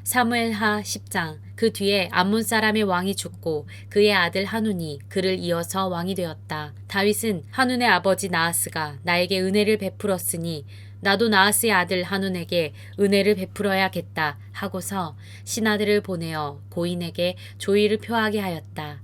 사무엘하 10장. 그 뒤에 암몬 사람의 왕이 죽고 그의 아들 하눈이 그를 이어서 왕이 되었다. 다윗은 하눈의 아버지 나하스가 나에게 은혜를 베풀었으니 나도 나하스의 아들 하눈에게 은혜를 베풀어야겠다 하고서 신하들을 보내어 고인에게 조의를 표하게 하였다.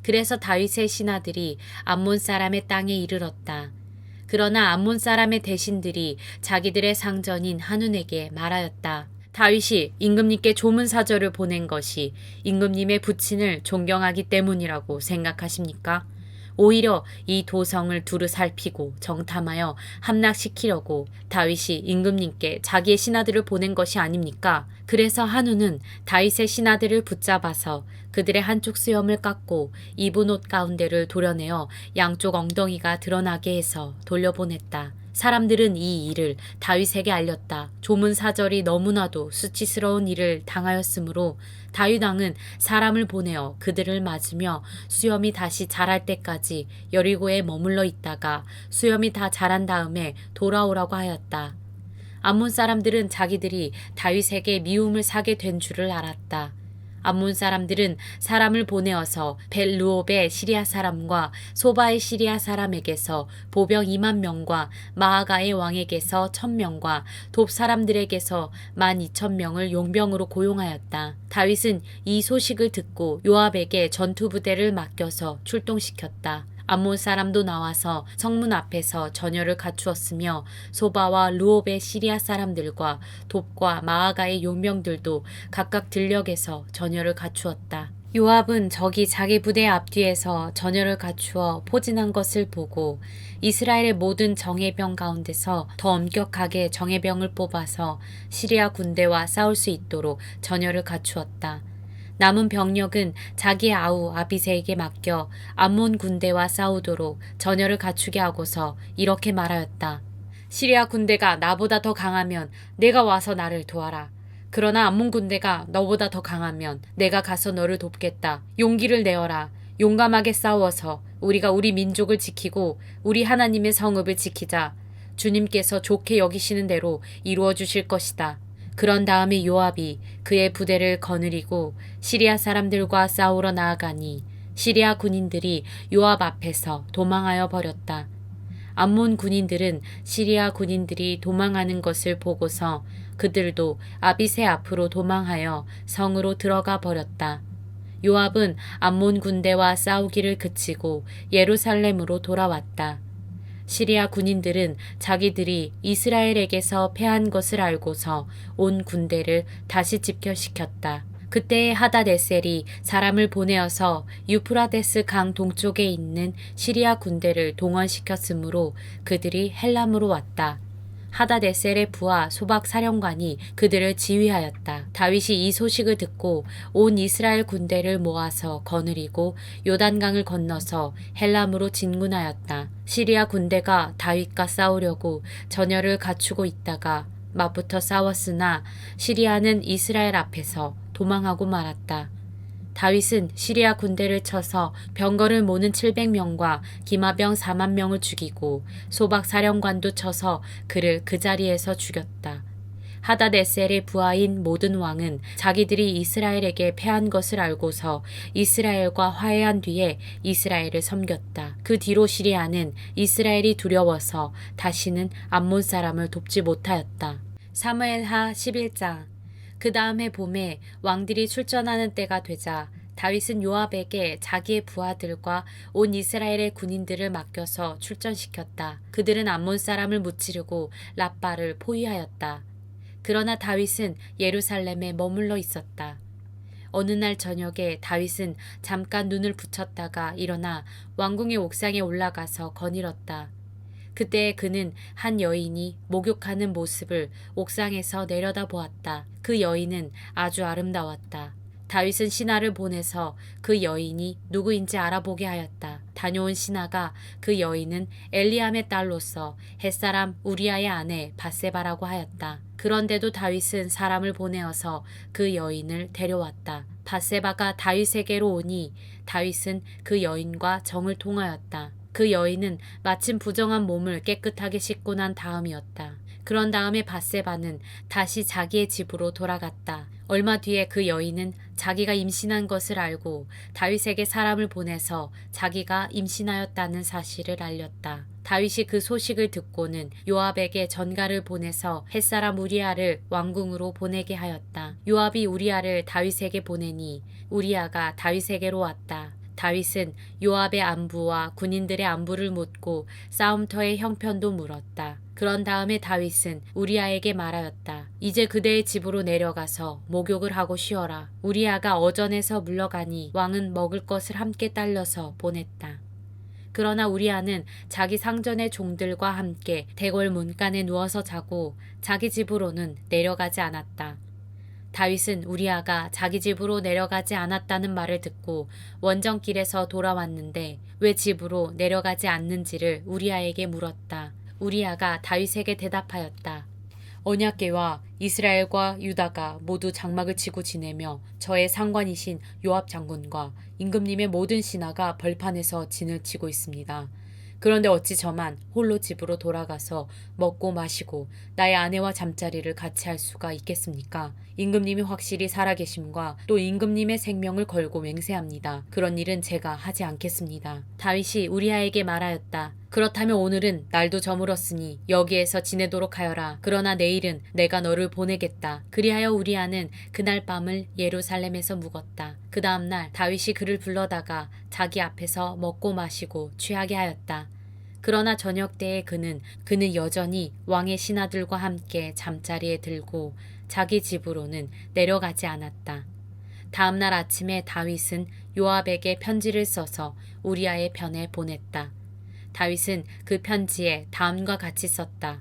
그래서 다윗의 신하들이 암몬 사람의 땅에 이르렀다. 그러나 암몬 사람의 대신들이 자기들의 상전인 하눈에게 말하였다. 다윗이 임금님께 조문사절을 보낸 것이 임금님의 부친을 존경하기 때문이라고 생각하십니까? 오히려 이 도성을 두루 살피고 정탐하여 함락시키려고 다윗이 임금님께 자기의 신하들을 보낸 것이 아닙니까? 그래서 한우는 다윗의 신하들을 붙잡아서 그들의 한쪽 수염을 깎고 입은 옷 가운데를 도려내어 양쪽 엉덩이가 드러나게 해서 돌려보냈다. 사람들은 이 일을 다윗에게 알렸다. 조문사절이 너무나도 수치스러운 일을 당하였으므로 다윗 왕은 사람을 보내어 그들을 맞으며 수염이 다시 자랄 때까지 여리고에 머물러 있다가 수염이 다 자란 다음에 돌아오라고 하였다. 암몬 사람들은 자기들이 다윗에게 미움을 사게 된 줄을 알았다. 암몬 사람들은 사람을 보내어서 벳루옵의 시리아 사람과 소바의 시리아 사람에게서 보병 2만 명과 마아가의 왕에게서 1,000명과 돕 사람들에게서 12,000명을 용병으로 고용하였다. 다윗은 이 소식을 듣고 요압에게 전투부대를 맡겨서 출동시켰다. 암몬 사람도 나와서 성문 앞에서 전열을 갖추었으며 소바와 루옵의 시리아 사람들과 돕과 마아가의 용병들도 각각 들녘에서 전열을 갖추었다. 요압은 적이 자기 부대 앞뒤에서 전열을 갖추어 포진한 것을 보고 이스라엘의 모든 정예병 가운데서 더 엄격하게 정예병을 뽑아서 시리아 군대와 싸울 수 있도록 전열을 갖추었다. 남은 병력은 자기의 아우 아비새에게 맡겨 암몬 군대와 싸우도록 전열을 갖추게 하고서 이렇게 말하였다. 시리아 군대가 나보다 더 강하면 내가 와서 나를 도와라. 그러나 암몬 군대가 너보다 더 강하면 내가 가서 너를 돕겠다. 용기를 내어라. 용감하게 싸워서 우리가 우리 민족을 지키고 우리 하나님의 성읍을 지키자. 주님께서 좋게 여기시는 대로 이루어 주실 것이다. 그런 다음에 요압이 그의 부대를 거느리고 시리아 사람들과 싸우러 나아가니 시리아 군인들이 요압 앞에서 도망하여 버렸다. 암몬 군인들은 시리아 군인들이 도망하는 것을 보고서 그들도 아비새 앞으로 도망하여 성으로 들어가 버렸다. 요압은 암몬 군대와 싸우기를 그치고 예루살렘으로 돌아왔다. 시리아 군인들은 자기들이 이스라엘에게서 패한 것을 알고서 온 군대를 다시 집결시켰다. 그때에 하닷에셀이 사람을 보내어서 유프라데스 강 동쪽에 있는 시리아 군대를 동원시켰으므로 그들이 헬람으로 왔다. 하닷에셀의 부하 소박 사령관이 그들을 지휘하였다. 다윗이 이 소식을 듣고 온 이스라엘 군대를 모아서 거느리고 요단강을 건너서 헬람으로 진군하였다. 시리아 군대가 다윗과 싸우려고 전열을 갖추고 있다가 맞붙어 싸웠으나 시리아는 이스라엘 앞에서 도망하고 말았다. 다윗은 시리아 군대를 쳐서 병거를 모는 700명과 기마병 4만 명을 죽이고 소박 사령관도 쳐서 그를 그 자리에서 죽였다. 하닷에셀의 부하인 모든 왕은 자기들이 이스라엘에게 패한 것을 알고서 이스라엘과 화해한 뒤에 이스라엘을 섬겼다. 그 뒤로 시리아는 이스라엘이 두려워서 다시는 암몬 사람을 돕지 못하였다. 사무엘하 11장. 그 다음에 봄에 왕들이 출전하는 때가 되자 다윗은 요압에게 자기의 부하들과 온 이스라엘의 군인들을 맡겨서 출전시켰다. 그들은 암몬 사람을 무찌르고 랍바를 포위하였다. 그러나 다윗은 예루살렘에 머물러 있었다. 어느 날 저녁에 다윗은 잠깐 눈을 붙였다가 일어나 왕궁의 옥상에 올라가서 거닐었다. 그때 그는 한 여인이 목욕하는 모습을 옥상에서 내려다보았다. 그 여인은 아주 아름다웠다. 다윗은 신하를 보내서 그 여인이 누구인지 알아보게 하였다. 다녀온 신하가 그 여인은 엘리암의 딸로서 햇사람 우리아의 아내 밧세바라고 하였다. 그런데도 다윗은 사람을 보내어서 그 여인을 데려왔다. 밧세바가 다윗에게로 오니 다윗은 그 여인과 정을 통하였다. 그 여인은 마침 부정한 몸을 깨끗하게 씻고 난 다음이었다. 그런 다음에 밧세바는 다시 자기의 집으로 돌아갔다. 얼마 뒤에 그 여인은 자기가 임신한 것을 알고 다윗에게 사람을 보내서 자기가 임신하였다는 사실을 알렸다. 다윗이 그 소식을 듣고는 요압에게 전가를 보내서 햇사람 우리아를 왕궁으로 보내게 하였다. 요압이 우리아를 다윗에게 보내니 우리아가 다윗에게로 왔다. 다윗은 요압의 안부와 군인들의 안부를 묻고 싸움터의 형편도 물었다. 그런 다음에 다윗은 우리아에게 말하였다. 이제 그대의 집으로 내려가서 목욕을 하고 쉬어라. 우리아가 어전에서 물러가니 왕은 먹을 것을 함께 딸려서 보냈다. 그러나 우리아는 자기 상전의 종들과 함께 대궐 문간에 누워서 자고 자기 집으로는 내려가지 않았다. 다윗은 우리아가 자기 집으로 내려가지 않았다는 말을 듣고 원정길에서 돌아왔는데 왜 집으로 내려가지 않는지를 우리아에게 물었다. 우리아가 다윗에게 대답하였다. 언약궤와 이스라엘과 유다가 모두 장막을 치고 지내며 저의 상관이신 요압 장군과 임금님의 모든 신하가 벌판에서 진을 치고 있습니다. 그런데 어찌 저만 홀로 집으로 돌아가서 먹고 마시고 나의 아내와 잠자리를 같이 할 수가 있겠습니까? 임금님이 확실히 살아계심과 또 임금님의 생명을 걸고 맹세합니다. 그런 일은 제가 하지 않겠습니다. 다윗이 우리아에게 말하였다. 그렇다면 오늘은 날도 저물었으니 여기에서 지내도록 하여라. 그러나 내일은 내가 너를 보내겠다. 그리하여 우리아는 그날 밤을 예루살렘에서 묵었다. 그 다음날 다윗이 그를 불러다가 자기 앞에서 먹고 마시고 취하게 하였다. 그러나 저녁 때에 그는 여전히 왕의 신하들과 함께 잠자리에 들고 자기 집으로는 내려가지 않았다. 다음날 아침에 다윗은 요압에게 편지를 써서 우리아의 편에 보냈다. 다윗은 그 편지에 다음과 같이 썼다.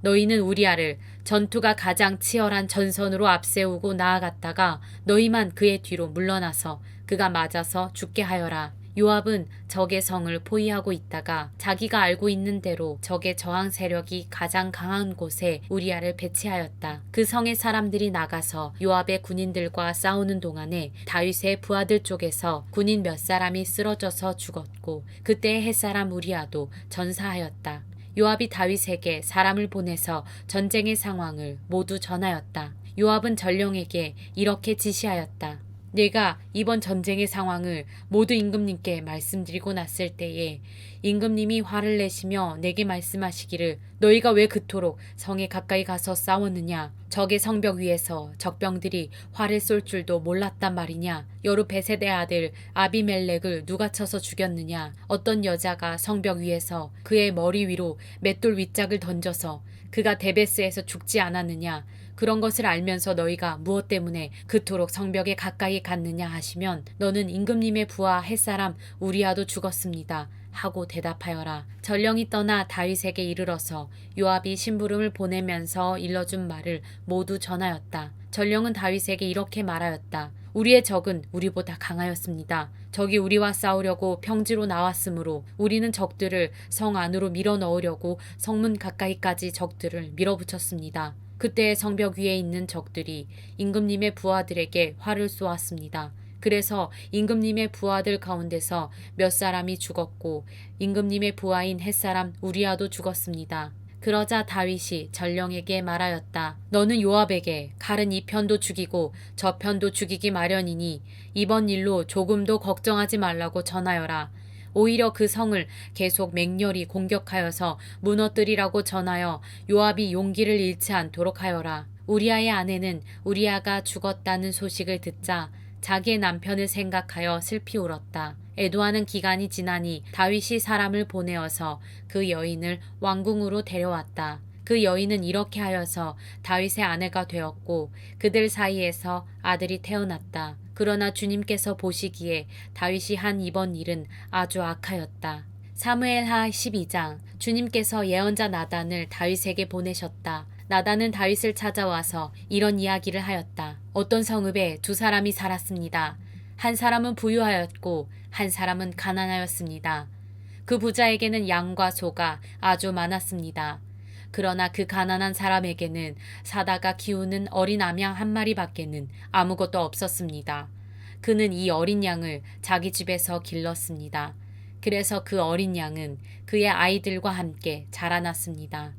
너희는 우리아를 전투가 가장 치열한 전선으로 앞세우고 나아갔다가 너희만 그의 뒤로 물러나서 그가 맞아서 죽게 하여라. 요압은 적의 성을 포위하고 있다가 자기가 알고 있는 대로 적의 저항 세력이 가장 강한 곳에 우리아를 배치하였다. 그 성의 사람들이 나가서 요압의 군인들과 싸우는 동안에 다윗의 부하들 쪽에서 군인 몇 사람이 쓰러져서 죽었고 그때 햇사람 우리아도 전사하였다. 요압이 다윗에게 사람을 보내서 전쟁의 상황을 모두 전하였다. 요압은 전령에게 이렇게 지시하였다. 내가 이번 전쟁의 상황을 모두 임금님께 말씀드리고 났을 때에 임금님이 화를 내시며 내게 말씀하시기를 너희가 왜 그토록 성에 가까이 가서 싸웠느냐? 적의 성벽 위에서 적병들이 활을 쏠 줄도 몰랐단 말이냐? 여루 베세대 아들 아비멜렉을 누가 쳐서 죽였느냐? 어떤 여자가 성벽 위에서 그의 머리 위로 맷돌 윗짝을 던져서 그가 데베스에서 죽지 않았느냐? 그런 것을 알면서 너희가 무엇 때문에 그토록 성벽에 가까이 갔느냐 하시면 너는 임금님의 부하 햇사람 우리아도 죽었습니다. 하고 대답하여라. 전령이 떠나 다윗에게 이르러서 요압이 심부름을 보내면서 일러준 말을 모두 전하였다. 전령은 다윗에게 이렇게 말하였다. 우리의 적은 우리보다 강하였습니다. 적이 우리와 싸우려고 평지로 나왔으므로 우리는 적들을 성 안으로 밀어 넣으려고 성문 가까이까지 적들을 밀어붙였습니다. 그때 성벽 위에 있는 적들이 임금님의 부하들에게 활을 쏘았습니다. 그래서 임금님의 부하들 가운데서 몇 사람이 죽었고 임금님의 부하인 햇사람 우리아도 죽었습니다. 그러자 다윗이 전령에게 말하였다. 너는 요압에게 칼은 이 편도 죽이고 저 편도 죽이기 마련이니 이번 일로 조금도 걱정하지 말라고 전하여라. 오히려 그 성을 계속 맹렬히 공격하여서 무너뜨리라고 전하여 요압이 용기를 잃지 않도록 하여라. 우리아의 아내는 우리아가 죽었다는 소식을 듣자 자기의 남편을 생각하여 슬피 울었다. 애도하는 기간이 지나니 다윗이 사람을 보내어서 그 여인을 왕궁으로 데려왔다. 그 여인은 이렇게 하여서 다윗의 아내가 되었고 그들 사이에서 아들이 태어났다. 그러나 주님께서 보시기에 다윗이 한 이번 일은 아주 악하였다. 사무엘하 12장. 주님께서 예언자 나단을 다윗에게 보내셨다. 나단은 다윗을 찾아와서 이런 이야기를 하였다. 어떤 성읍에 두 사람이 살았습니다. 한 사람은 부유하였고 한 사람은 가난하였습니다. 그 부자에게는 양과 소가 아주 많았습니다. 그러나 그 가난한 사람에게는 사다가 키우는 어린 암양 한 마리밖에는 아무것도 없었습니다. 그는 이 어린 양을 자기 집에서 길렀습니다. 그래서 그 어린 양은 그의 아이들과 함께 자라났습니다.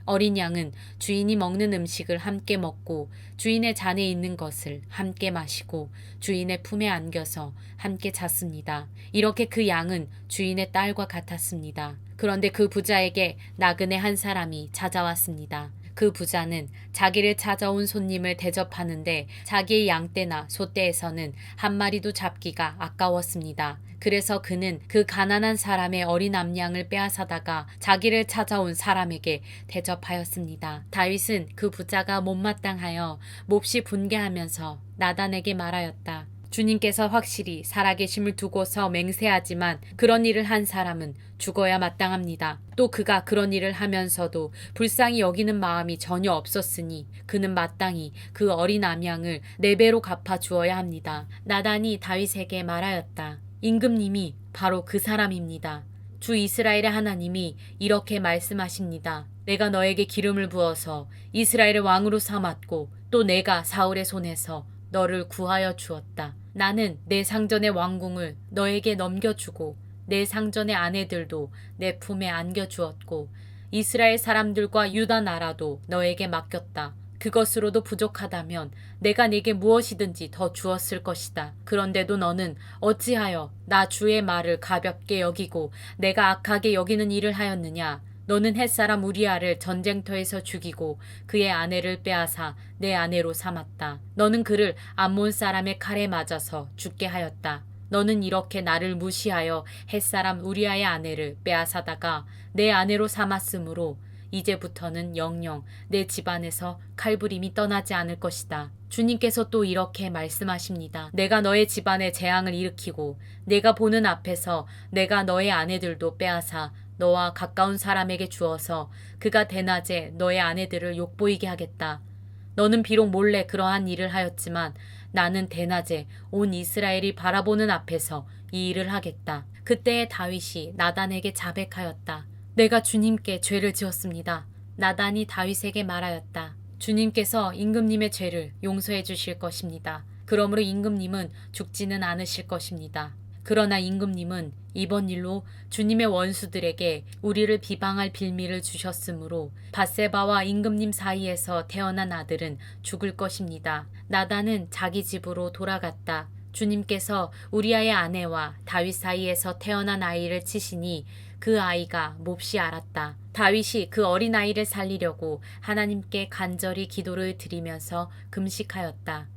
어린 양은 주인이 먹는 음식을 함께 먹고 주인의 잔에 있는 것을 함께 마시고 주인의 품에 안겨서 함께 잤습니다. 이렇게 그 양은 주인의 딸과 같았습니다. 그런데 그 부자에게 나그네 한 사람이 찾아왔습니다. 그 부자는 자기를 찾아온 손님을 대접하는데 자기의 양떼나 소떼에서는 한 마리도 잡기가 아까웠습니다. 그래서 그는 그 가난한 사람의 어린 암양을 빼앗아다가 자기를 찾아온 사람에게 대접하였습니다. 다윗은 그 부자가 못마땅하여 몹시 분개하면서 나단에게 말하였다. 주님께서 확실히 살아계심을 두고서 맹세하지만 그런 일을 한 사람은 죽어야 마땅합니다. 또 그가 그런 일을 하면서도 불쌍히 여기는 마음이 전혀 없었으니 그는 마땅히 그 어린 암양을 4배로 갚아주어야 합니다. 나단이 다윗에게 말하였다. 임금님이 바로 그 사람입니다. 주 이스라엘의 하나님이 이렇게 말씀하십니다. 내가 너에게 기름을 부어서 이스라엘의 왕으로 삼았고 또 내가 사울의 손에서 너를 구하여 주었다. 나는 내 상전의 왕궁을 너에게 넘겨주고 내 상전의 아내들도 내 품에 안겨주었고 이스라엘 사람들과 유다 나라도 너에게 맡겼다. 그것으로도 부족하다면 내가 네게 무엇이든지 더 주었을 것이다. 그런데도 너는 어찌하여 나 주의 말을 가볍게 여기고 내가 악하게 여기는 일을 하였느냐? 너는 햇사람 우리아를 전쟁터에서 죽이고 그의 아내를 빼앗아 내 아내로 삼았다. 너는 그를 암몬 사람의 칼에 맞아서 죽게 하였다. 너는 이렇게 나를 무시하여 햇사람 우리아의 아내를 빼앗아다가 내 아내로 삼았으므로 이제부터는 영영 내 집안에서 칼부림이 떠나지 않을 것이다. 주님께서 또 이렇게 말씀하십니다. 내가 너의 집안에 재앙을 일으키고 내가 보는 앞에서 내가 너의 아내들도 빼앗아 너와 가까운 사람에게 주어서 그가 대낮에 너의 아내들을 욕보이게 하겠다. 너는 비록 몰래 그러한 일을 하였지만 나는 대낮에 온 이스라엘이 바라보는 앞에서 이 일을 하겠다. 그때에 다윗이 나단에게 자백하였다. 내가 주님께 죄를 지었습니다. 나단이 다윗에게 말하였다. 주님께서 임금님의 죄를 용서해 주실 것입니다. 그러므로 임금님은 죽지는 않으실 것입니다. 그러나 임금님은 이번 일로 주님의 원수들에게 우리를 비방할 빌미를 주셨으므로 밧세바와 임금님 사이에서 태어난 아들은 죽을 것입니다. 나단은 자기 집으로 돌아갔다. 주님께서 우리아의 아내와 다윗 사이에서 태어난 아이를 치시니 그 아이가 몹시 알았다. 다윗이 그 어린아이를 살리려고 하나님께 간절히 기도를 드리면서 금식하였다.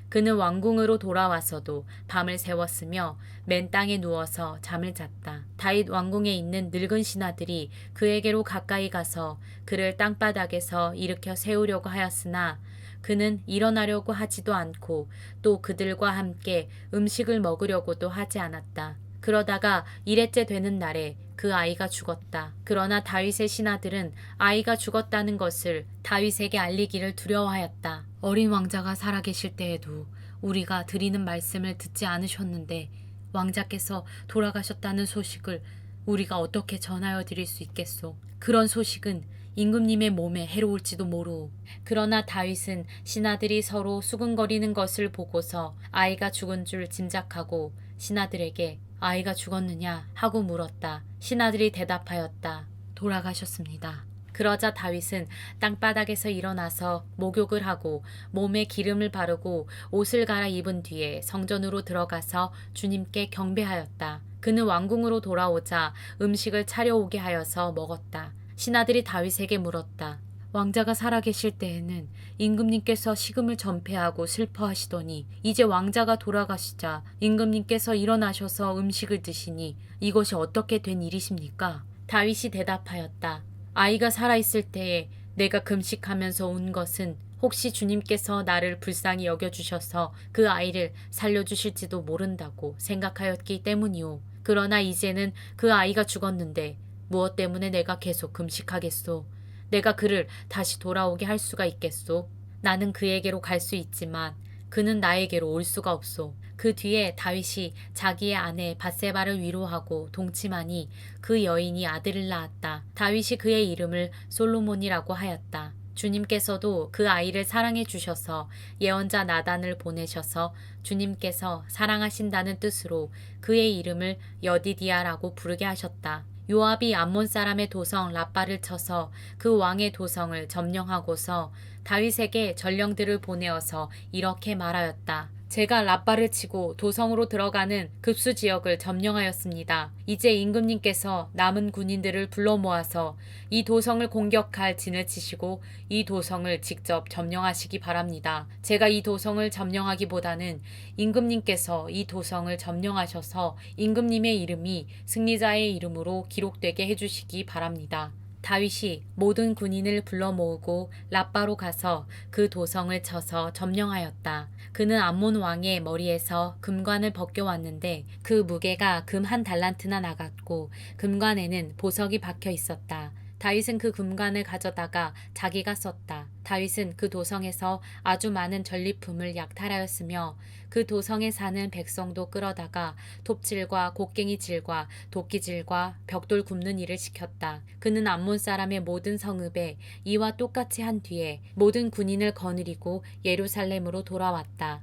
그는 왕궁으로 돌아와서도 밤을 새웠으며 맨 땅에 누워서 잠을 잤다. 다윗 왕궁에 있는 늙은 신하들이 그에게로 가까이 가서 그를 땅바닥에서 일으켜 세우려고 하였으나 그는 일어나려고 하지도 않고 또 그들과 함께 음식을 먹으려고도 하지 않았다. 그러다가 이레째 되는 날에 그 아이가 죽었다. 그러나 다윗의 신하들은 아이가 죽었다는 것을 다윗에게 알리기를 두려워하였다. 어린 왕자가 살아계실 때에도 우리가 드리는 말씀을 듣지 않으셨는데 왕자께서 돌아가셨다는 소식을 우리가 어떻게 전하여 드릴 수 있겠소? 그런 소식은 임금님의 몸에 해로울지도 모르오. 그러나 다윗은 신하들이 서로 수근거리는 것을 보고서 아이가 죽은 줄 짐작하고 신하들에게 아이가 죽었느냐 하고 물었다. 신하들이 대답하였다. 돌아가셨습니다. 그러자 다윗은 땅바닥에서 일어나서 목욕을 하고 몸에 기름을 바르고 옷을 갈아입은 뒤에 성전으로 들어가서 주님께 경배하였다. 그는 왕궁으로 돌아오자 음식을 차려오게 하여서 먹었다. 신하들이 다윗에게 물었다. 왕자가 살아계실 때에는 임금님께서 식음을 전폐하고 슬퍼하시더니 이제 왕자가 돌아가시자 임금님께서 일어나셔서 음식을 드시니 이것이 어떻게 된 일이십니까? 다윗이 대답하였다. 아이가 살아있을 때에 내가 금식하면서 온 것은 혹시 주님께서 나를 불쌍히 여겨주셔서 그 아이를 살려주실지도 모른다고 생각하였기 때문이오. 그러나 이제는 그 아이가 죽었는데 무엇 때문에 내가 계속 금식하겠소? 내가 그를 다시 돌아오게 할 수가 있겠소? 나는 그에게로 갈 수 있지만 그는 나에게로 올 수가 없소. 그 뒤에 다윗이 자기의 아내 밧세바를 위로하고 동침하니 그 여인이 아들을 낳았다. 다윗이 그의 이름을 솔로몬이라고 하였다. 주님께서도 그 아이를 사랑해 주셔서 예언자 나단을 보내셔서 주님께서 사랑하신다는 뜻으로 그의 이름을 여디디아라고 부르게 하셨다. 요압이 암몬 사람의 도성 라빠를 쳐서 그 왕의 도성을 점령하고서 다윗에게 전령들을 보내어서 이렇게 말하였다. 제가 라빠를 치고 도성으로 들어가는 급수 지역을 점령하였습니다. 이제 임금님께서 남은 군인들을 불러 모아서 이 도성을 공격할 진을 치시고 이 도성을 직접 점령하시기 바랍니다. 제가 이 도성을 점령하기보다는 임금님께서 이 도성을 점령하셔서 임금님의 이름이 승리자의 이름으로 기록되게 해주시기 바랍니다. 다윗이 모든 군인을 불러 모으고 라빠로 가서 그 도성을 쳐서 점령하였다. 그는 암몬 왕의 머리에서 금관을 벗겨왔는데 그 무게가 금 1달란트나 나갔고 금관에는 보석이 박혀 있었다. 다윗은 그 금관을 가져다가 자기가 썼다. 다윗은 그 도성에서 아주 많은 전리품을 약탈하였으며 그 도성에 사는 백성도 끌어다가 톱질과 곡괭이질과 도끼질과 벽돌 굽는 일을 시켰다. 그는 암몬 사람의 모든 성읍에 이와 똑같이 한 뒤에 모든 군인을 거느리고 예루살렘으로 돌아왔다.